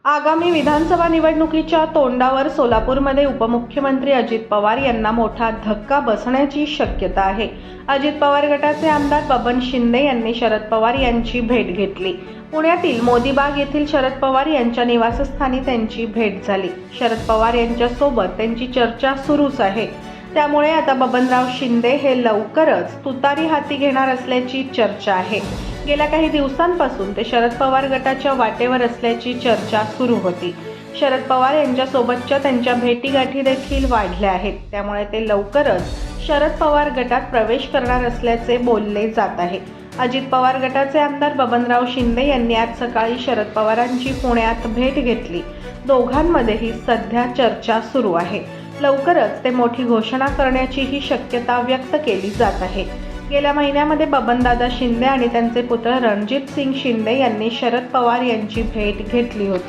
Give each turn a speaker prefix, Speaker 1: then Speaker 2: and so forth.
Speaker 1: आगामी विधानसभा निवडणुकीच्या तोंडावर सोलापूरमध्ये उपमुख्यमंत्री अजित पवार यांना मोठा धक्का बसण्याची शक्यता आहे। अजित पवार गटाचे आमदार बबन शिंदे यांनी शरद पवार यांची भेट घेतली। पुण्यातील मोदीबाग येथील शरद पवार यांच्या निवासस्थानी त्यांची भेट झाली। शरद पवार यांच्यासोबत त्यांची चर्चा सुरूच आहे। त्यामुळे आता बबनराव शिंदे हे लवकरच तुतारी हाती घेणार असल्याची चर्चा आहे। गेल्या काही दिवसांपासून ते शरद पवार गटाच्या वाटेवर असल्याची चर्चा सुरू होती। शरद पवार यांच्यासोबतच्या त्यांच्या भेटीगाठी देखील वाढल्या आहेत। त्यामुळे ते लवकरच शरद पवार गटात प्रवेश करणार असल्याचे बोलले जात आहे। अजित पवार गटाचे आमदार बबनराव शिंदे यांनी आज सकाळी शरद पवारांची पुण्यात भेट घेतली। दोघांमध्येही सध्या चर्चा सुरू आहे। लवकरच ते मोठी घोषणा करण्याचीही शक्यता व्यक्त केली जात आहे। गेल्या महिन्यामध्ये बबनदादा शिंदे आणि त्यांचे पुत्र रणजित सिंग शिंदे यांनी शरद पवार यांची भेट घेतली होती।